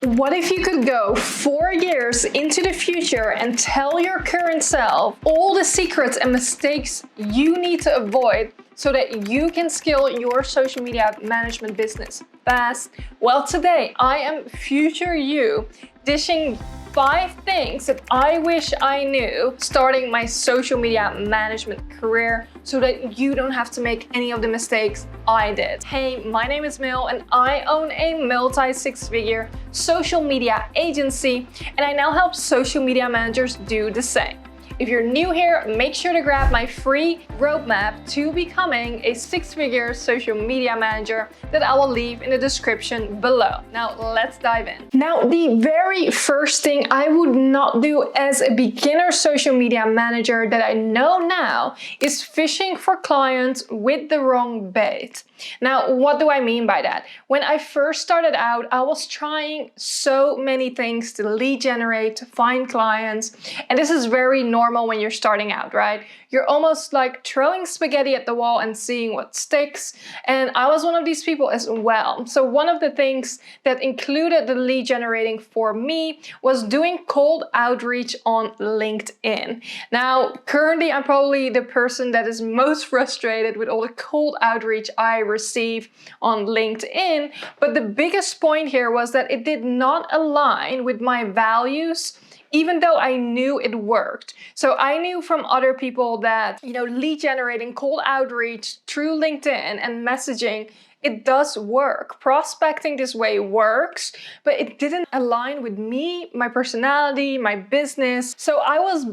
What if you could go 4 years into the future and tell your current self all the secrets and mistakes you need to avoid so that you can scale your social media management business fast? Well, today I am future you dishing 5 things that I wish I knew starting my social media management career so that you don't have to make any of the mistakes I did. Hey, my name is Milou and I own a multi-six-figure social media agency, and I now help social media managers do the same. If you're new here, make sure to grab my free roadmap to becoming a 6-figure social media manager that I will leave in the description below. Now let's dive in. Now, the very first thing I would not do as a beginner social media manager that I know now is fishing for clients with the wrong bait. Now, what do I mean by that? When I first started out, I was trying so many things to lead generate, to find clients. And this is very normal when you're starting out, right? You're almost like throwing spaghetti at the wall and seeing what sticks. And I was one of these people as well. So one of the things that included the lead generating for me was doing cold outreach on LinkedIn. Now, currently, I'm probably the person that is most frustrated with all the cold outreach I receive on LinkedIn. But the biggest point here was that it did not align with my values, even though I knew it worked. So I knew from other people that, lead generating, cold outreach through LinkedIn and messaging, it does work. Prospecting this way works, but it didn't align with me, my personality, my business. So I was,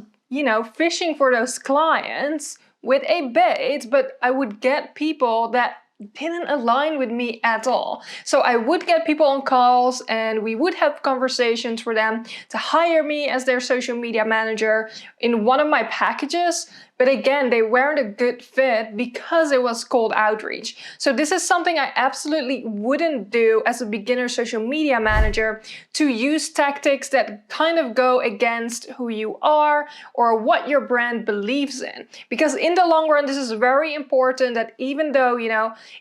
fishing for those clients with a bait, but I would get people that didn't align with me at all. So I would get people on calls and we would have conversations for them to hire me as their social media manager in one of my packages. But again, they weren't a good fit because it was cold outreach. So this is something I absolutely wouldn't do as a beginner social media manager, to use tactics that kind of go against who you are or what your brand believes in. Because in the long run, this is very important that even though,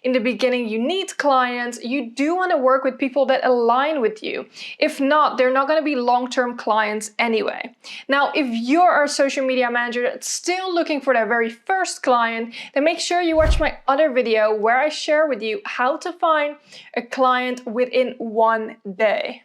in the beginning you need clients, you do want to work with people that align with you. If not, they're not going to be long-term clients anyway. Now, if you're a social media manager that's still looking for that very first client, then make sure you watch my other video where I share with you how to find a client within 1 day.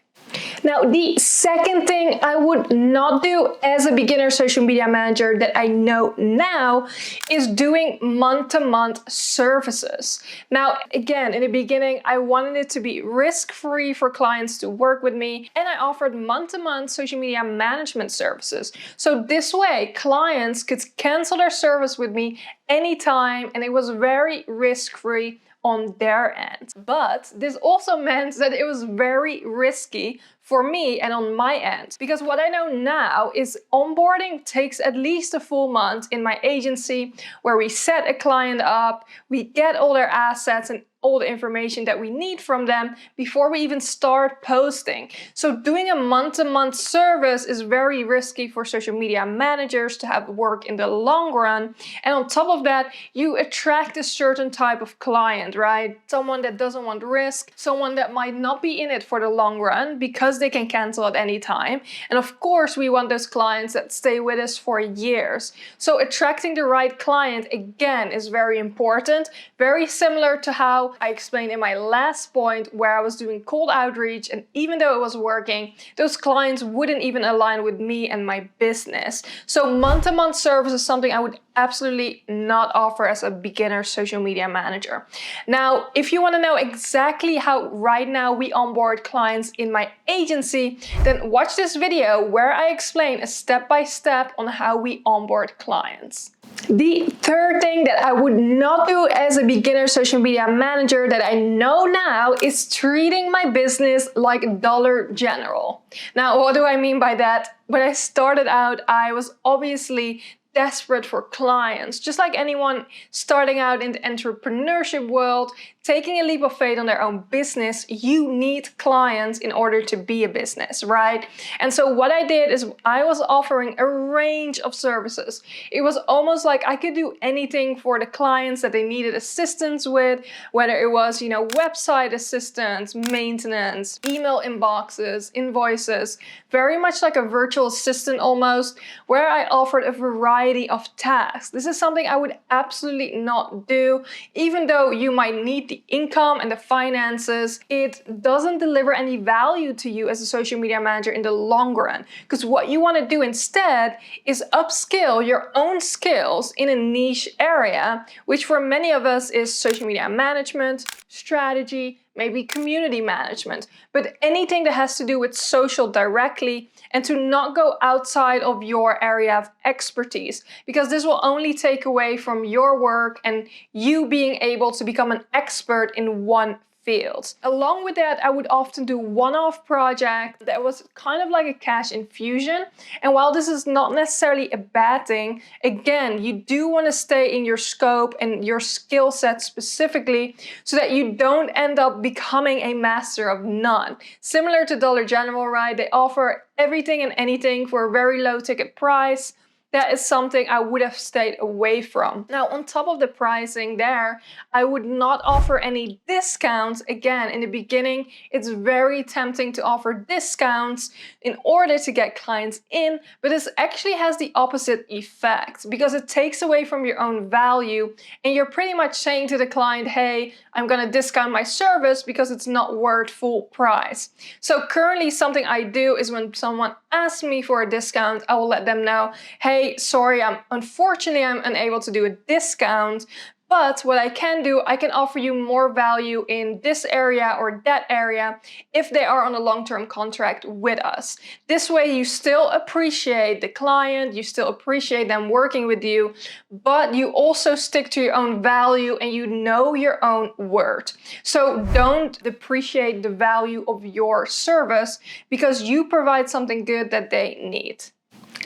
Now, the second thing I would not do as a beginner social media manager that I know now is doing month-to-month services. Now, again, in the beginning, I wanted it to be risk-free for clients to work with me, and I offered month-to-month social media management services. So this way, clients could cancel their service with me anytime, and it was very risk-free on their end. But this also meant that it was very risky for me and on my end, because what I know now is onboarding takes at least a full month in my agency, where we set a client up, we get all their assets and all the information that we need from them before we even start posting. So doing a month-to-month service is very risky for social media managers to have work in the long run. And on top of that, you attract a certain type of client, right? Someone that doesn't want risk, someone that might not be in it for the long run because they can cancel at any time. And of course, we want those clients that stay with us for years. So attracting the right client, again, is very important. Very similar to how I explained in my last point where I was doing cold outreach, and even though it was working, those clients wouldn't even align with me and my business. So month-to-month service is something I would absolutely not offer as a beginner social media manager. Now, if you want to know exactly how right now we onboard clients in my agency, then watch this video where I explain a step-by-step on how we onboard clients. The third thing that I would not do as a beginner social media manager that I know now is treating my business like Dollar General. Now, what do I mean by that? When I started out, I was obviously desperate for clients. Just like anyone starting out in the entrepreneurship world, taking a leap of faith on their own business, you need clients in order to be a business, right? And so what I did is I was offering a range of services. It was almost like I could do anything for the clients that they needed assistance with, whether it was, website assistance, maintenance, email inboxes, invoices, very much like a virtual assistant almost, where I offered a variety of tasks. This is something I would absolutely not do, even though you might need the income and the finances. It doesn't deliver any value to you as a social media manager in the long run, because what you want to do instead is upskill your own skills in a niche area, which for many of us is social media management, strategy, maybe community management, but anything that has to do with social directly, and to not go outside of your area of expertise, because this will only take away from your work and you being able to become an expert in one field. Along with that, I would often do one-off projects that was kind of like a cash infusion. And while this is not necessarily a bad thing, again, you do want to stay in your scope and your skill set specifically, so that you don't end up becoming a master of none. Similar to Dollar General, right? They offer everything and anything for a very low ticket price. That is something I would have stayed away from. Now, on top of the pricing there, I would not offer any discounts. Again, in the beginning, it's very tempting to offer discounts in order to get clients in, but this actually has the opposite effect, because it takes away from your own value, and you're pretty much saying to the client, hey, I'm gonna discount my service because it's not worth full price. So currently something I do is when someone asks me for a discount, I will let them know, hey, sorry, unfortunately I'm unable to do a discount, but what I can do, I can offer you more value in this area or that area if they are on a long-term contract with us. This way you still appreciate the client, you still appreciate them working with you, but you also stick to your own value and you know your own worth. So don't depreciate the value of your service because you provide something good that they need.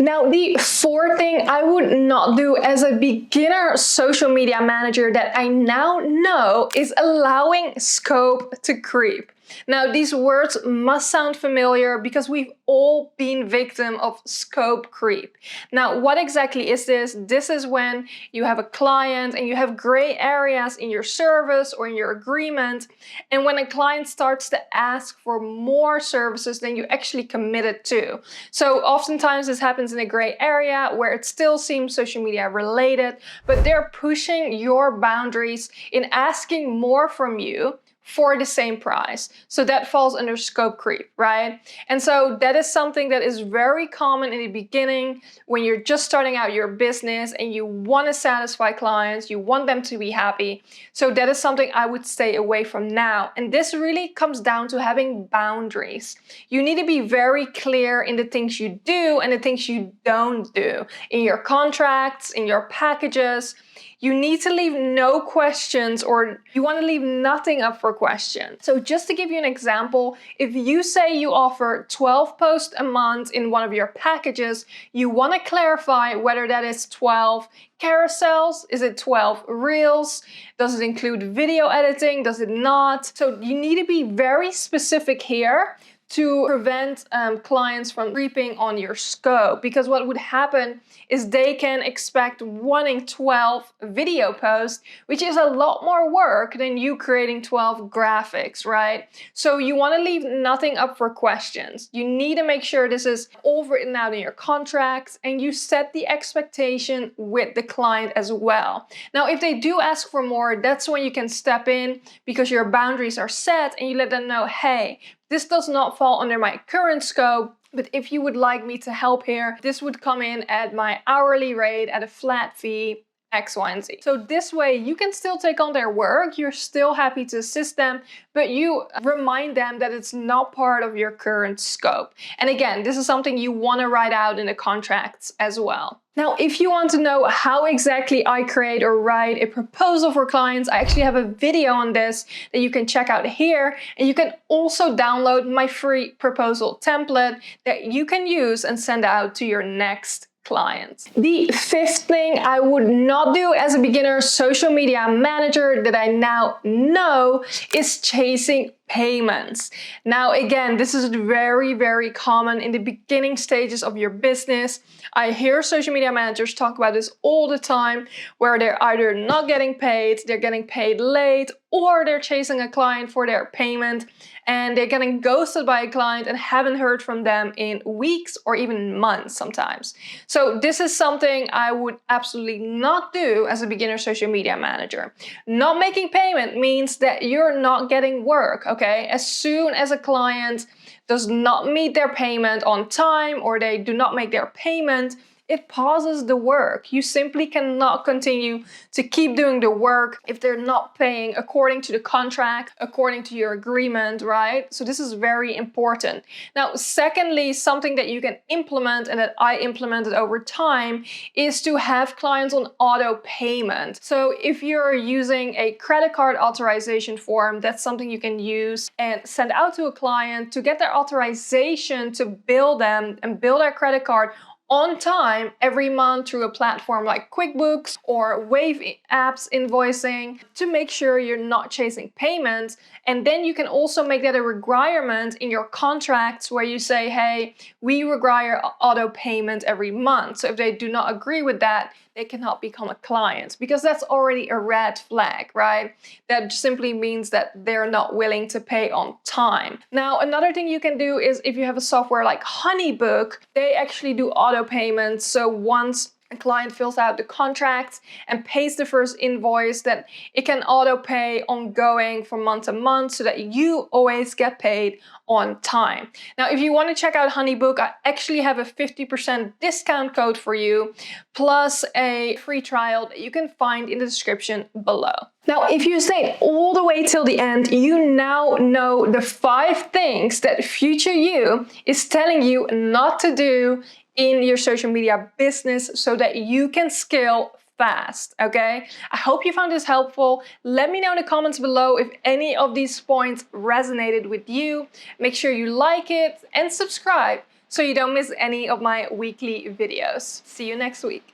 Now, the fourth thing I would not do as a beginner social media manager that I now know is allowing scope to creep. Now, these words must sound familiar because we've all been victim of scope creep. Now, what exactly is this? This is when you have a client and you have gray areas in your service or in your agreement. And when a client starts to ask for more services than you actually committed to. So oftentimes this happens in a gray area where it still seems social media related, but they're pushing your boundaries in asking more from you for the same price. So that falls under scope creep, right? And so that is something that is very common in the beginning when you're just starting out your business and you want to satisfy clients, you want them to be happy. So that is something I would stay away from now. And this really comes down to having boundaries. You need to be very clear in the things you do and the things you don't do in your contracts, in your packages. You need to leave no questions, or you want to leave nothing up for question. So just to give you an example, if you say you offer 12 posts a month in one of your packages, you want to clarify whether that is 12 carousels, is it 12 reels, does it include video editing, does it not? So you need to be very specific here to prevent clients from creeping on your scope, because what would happen is they can expect wanting 12 video posts, which is a lot more work than you creating 12 graphics, right? So you want to leave nothing up for questions. You need to make sure this is all written out in your contracts and you set the expectation with the client as well. Now, if they do ask for more, that's when you can step in because your boundaries are set and you let them know, hey, this does not fall under my current scope, but if you would like me to help here, this would come in at my hourly rate at a flat fee, X, Y, and Z. So this way you can still take on their work, you're still happy to assist them, but you remind them that it's not part of your current scope. And again, this is something you want to write out in the contracts as well. Now, if you want to know how exactly I create or write a proposal for clients, I actually have a video on this that you can check out here. And you can also download my free proposal template that you can use and send out to your next clients. The fifth thing I would not do as a beginner social media manager that I now know is chasing payments. Now, again, this is very, very common in the beginning stages of your business. I hear social media managers talk about this all the time, where they're either not getting paid, they're getting paid late, or they're chasing a client for their payment and they're getting ghosted by a client and haven't heard from them in weeks or even months sometimes. So this is something I would absolutely not do as a beginner social media manager. Not making payment means that you're not getting work, okay? As soon as a client does not meet their payment on time or they do not make their payment, it pauses the work. You simply cannot continue to keep doing the work if they're not paying according to the contract, according to your agreement, right? So this is very important. Now, secondly, something that you can implement and that I implemented over time is to have clients on auto payment. So if you're using a credit card authorization form, that's something you can use and send out to a client to get their authorization to bill them and bill their credit card on time every month through a platform like QuickBooks or Wave apps invoicing to make sure you're not chasing payments. And then you can also make that a requirement in your contracts where you say, hey, we require auto payment every month. So if they do not agree with that, they cannot become a client, because that's already a red flag, right? That simply means that they're not willing to pay on time. Now, another thing you can do is if you have a software like Honeybook, they actually do auto payments. So once a client fills out the contract and pays the first invoice, that it can auto pay ongoing from month to month so that you always get paid on time. Now, if you want to check out Honeybook, I actually have a 50% discount code for you, plus a free trial that you can find in the description below. Now, if you stayed all the way till the end, you now know the 5 things that future you is telling you not to do in your social media business so that you can scale fast, okay? I hope you found this helpful. Let me know in the comments below if any of these points resonated with you. Make sure you like it and subscribe so you don't miss any of my weekly videos. See you next week.